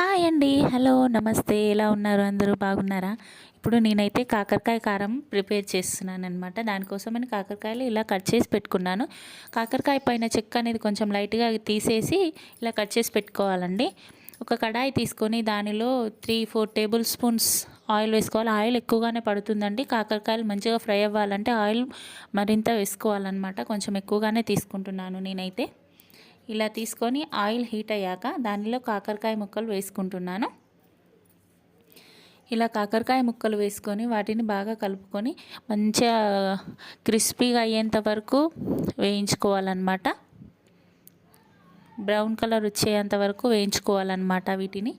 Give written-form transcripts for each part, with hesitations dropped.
Hi అండి. Hello, నమస్తే. ఎలా ఉన్నారు? అందరూ బాగున్నారా? ఇప్పుడు నేనైతే కాకరకాయ కారం ప్రిపేర్ చేస్తున్నాననమాట. దానికోసమని కాకరకాయలు ఇలా కట్ చేసి పెట్టుకున్నాను. కాకరకాయ పైన చెక్క అనేది కొంచెం లైట్‌గా తీసేసి ఇలా కట్ చేసి పెట్టుకోవాలండి. ఒక కడాయి తీసుకొని దానిలో 3, 4 టేబుల్ స్పూన్స్ ఆయిల్ వేసుకోవాలి. ఆయిల్ ఎక్కువగానే పడుతుందండి. కాకరకాయలు మంచిగా ఫ్రై అవ్వాలంటే ఆయిల్ మరింత వేసుకోవాలన్నమాట. కొంచెం ఎక్కువగానే తీసుకుంటున్నాను నేనైతే. ఇలా తీసుకొని ఆయిల్ హీట్ అయ్యాక దానిలో కాకరకాయ ముక్కలు వేసుకుంటున్నాను. ఇలా కాకరకాయ ముక్కలు వేసుకొని వాటిని బాగా కలుపుకొని మంచిగా క్రిస్పీగా అయ్యేంత వరకు వేయించుకోవాలన్నమాట. బ్రౌన్ కలర్ వచ్చేంత వరకు వేయించుకోవాలన్నమాట. వీటిని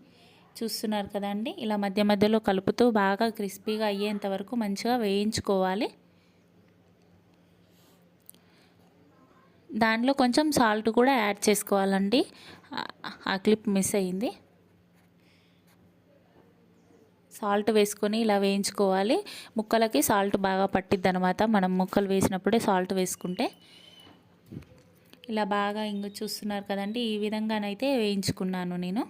చూస్తున్నారు కదండి, ఇలా మధ్య మధ్యలో కలుపుతూ బాగా క్రిస్పీగా అయ్యేంత వరకు మంచిగా వేయించుకోవాలి. దానిలో కొంచెం సాల్ట్ కూడా యాడ్ చేసుకోవాలండి. ఆ క్లిప్ మిస్ అయింది. సాల్ట్ వేసుకొని ఇలా వేయించుకోవాలి. ముక్కలకి సాల్ట్ బాగా పట్టిద్ది అనమాట. మనం ముక్కలు వేసినప్పుడే సాల్ట్ వేసుకుంటే. ఇలా బాగా చూస్తున్నారు కదండి, ఈ విధంగానైతే వేయించుకున్నాను నేను.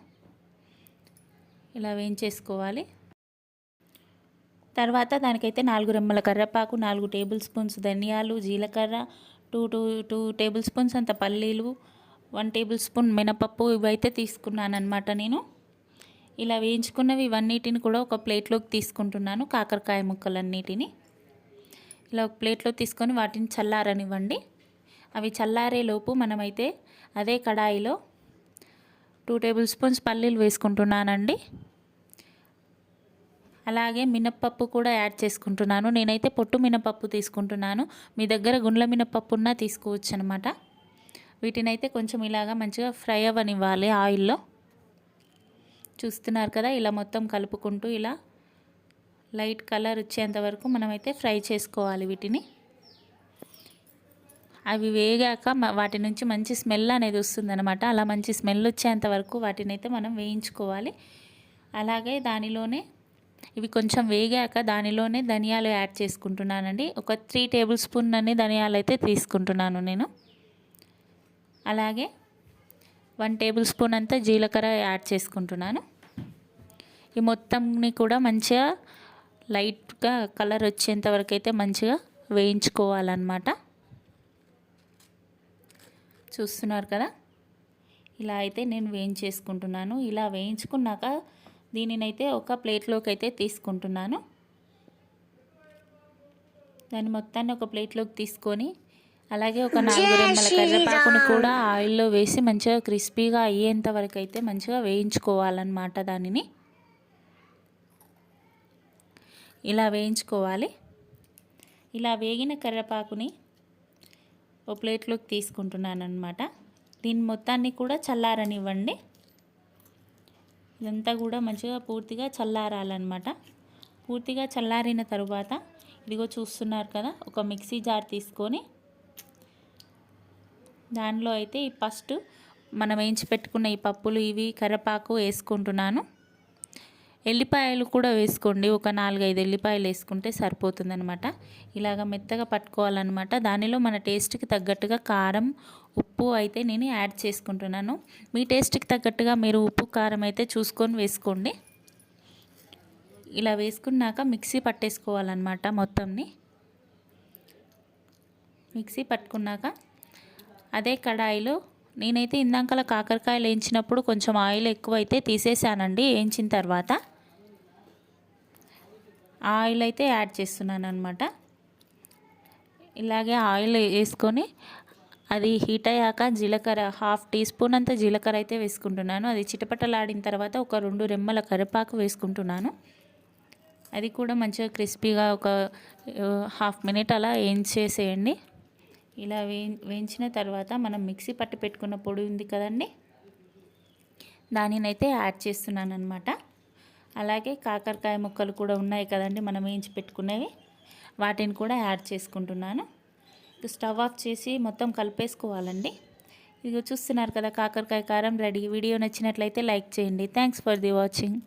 ఇలా వేయించేసుకోవాలి. తర్వాత దానికైతే 4 రెమ్మల కరివేపాకు, 4 టేబుల్ స్పూన్స్ ధనియాలు, జీలకర్ర, 2 టేబుల్ స్పూన్స్ అంత పల్లీలు, 1 టేబుల్ స్పూన్ మినపప్పు ఇవైతే తీసుకున్నానమాట నేను. ఇలా వేయించుకున్నవి ఇవన్నిటిని కూడా ఒక ప్లేట్లోకి తీసుకుంటున్నాను. కాకరకాయ ముక్కలన్నిటిని ఇలా ఒక ప్లేట్లో తీసుకొని వాటిని చల్లారనివ్వండి. అవి చల్లారేలోపు మనమైతే అదే కడాయిలో 2 టేబుల్ స్పూన్స్ పల్లీలు వేసుకుంటున్నానండి. అలాగే మినప్పప్పు కూడా యాడ్ చేసుకుంటున్నాను. నేనైతే పొట్టు మినపప్పు తీసుకుంటున్నాను. మీ దగ్గర గుండ్ల మినపప్పు ఉన్నా తీసుకోవచ్చు అనమాట. వీటినైతే కొంచెం ఇలాగా మంచిగా ఫ్రై అవ్వనివ్వాలి ఆయిల్లో. చూస్తున్నారు కదా, ఇలా మొత్తం కలుపుకుంటూ ఇలా లైట్ కలర్ వచ్చేంత వరకు మనమైతే ఫ్రై చేసుకోవాలి వీటిని. అవి వేగాక వాటి నుంచి మంచి స్మెల్ అనేది వస్తుందన్నమాట. అలా మంచి స్మెల్ వచ్చేంత వరకు వాటినైతే మనం వేయించుకోవాలి. అలాగే దానిలోనే ఇవి కొంచెం వేగాక దానిలోనే ధనియాలు యాడ్ చేసుకుంటున్నానండి. ఒక 3 టేబుల్ స్పూన్ అన్ని ధనియాలు అయితే తీసుకుంటున్నాను నేను. అలాగే 1 టేబుల్ స్పూన్ అంతా జీలకర్ర యాడ్ చేసుకుంటున్నాను. ఈ మొత్తంని కూడా మంచిగా లైట్గా కలర్ వచ్చేంత వరకు అయితే మంచిగా వేయించుకోవాలన్నమాట. చూస్తున్నారు కదా, ఇలా అయితే నేను వేయించేసుకుంటున్నాను. ఇలా వేయించుకున్నాక దీనినైతే ఒక ప్లేట్లోకి అయితే తీసుకుంటున్నాను. దాన్ని మొత్తాన్ని ఒక ప్లేట్లోకి తీసుకొని అలాగే ఒక 4 రెమ్మల కరివేపాకుని కూడా ఆయిల్లో వేసి మంచిగా క్రిస్పీగా అయ్యేంత వరకు అయితే మంచిగా వేయించుకోవాలన్నమాట. దానిని ఇలా వేయించుకోవాలి. ఇలా వేగిన కరివేపాకుని ఒక ప్లేట్లోకి తీసుకుంటున్నాను అన్నమాట. దీని మొత్తాన్ని కూడా చల్లారనివ్వండి. ఇదంతా కూడా మంచిగా పూర్తిగా చల్లారాలన్నమాట. పూర్తిగా చల్లారిన తరువాత ఇదిగో చూస్తున్నారు కదా, ఒక మిక్సీ జార్ తీసుకొని దానిలో అయితే ఈ ఫస్ట్ మనం వేయించి పెట్టుకున్న ఈ పప్పులు ఇవి కరివేపాకు వేసుకుంటున్నాను. ఎల్లిపాయలు కూడా వేసుకోండి. ఒక 4-5 ఎల్లిపాయలు వేసుకుంటే సరిపోతుందన్నమాట. ఇలాగ మెత్తగా పట్టుకోవాలన్నమాట. దానిలో మన టేస్ట్కి తగ్గట్టుగా కారం, ఉప్పు అయితే నేను యాడ్ చేసుకుంటున్నాను. మీ టేస్ట్కి తగ్గట్టుగా మీరు ఉప్పు, కారం అయితే చూసుకొని వేసుకోండి. ఇలా వేసుకున్నాక మిక్సీ పట్టేసుకోవాలన్నమాట. మొత్తంని మిక్సీ పట్టుకున్నాక అదే కడాయిలో నేనైతే ఇందాకలా కాకరకాయలు వేయించినప్పుడు కొంచెం ఆయిల్ ఎక్కువ అయితే తీసేసానండి. వేయించిన తర్వాత ఆయిల్ అయితే యాడ్ చేస్తున్నాను అనమాట. ఇలాగే ఆయిల్ వేసుకొని అది హీట్ అయ్యాక జీలకర్ర 1/2 టీ స్పూన్ అంత జీలకర్ర అయితే వేసుకుంటున్నాను. అది చిటపటలాడిన తర్వాత ఒక 2 రెమ్మల కరివేపాకు వేసుకుంటున్నాను. అది కూడా మంచిగా క్రిస్పీగా ఒక 1/2 మినిట్ అలా వేయించేసేయండి. ఇలా వేయించిన తర్వాత మనం మిక్సీ పట్టి పెట్టుకున్న పొడి ఉంది కదండి, దానినైతే యాడ్ చేస్తున్నాను అనమాట. అలాగే కాకరకాయ ముక్కలు కూడా ఉన్నాయి కదండి మనం వేయించి పెట్టుకునేవి, వాటిని కూడా యాడ్ చేసుకుంటున్నాను. స్టవ్ ఆఫ్ చేసి మొత్తం కలిపేసుకోవాలండి. ఇదిగో చూస్తున్నారు కదా, కాకరకాయ కారం రెడీ. వీడియో నచ్చినట్లయితే లైక్ చేయండి. Thanks for the watching.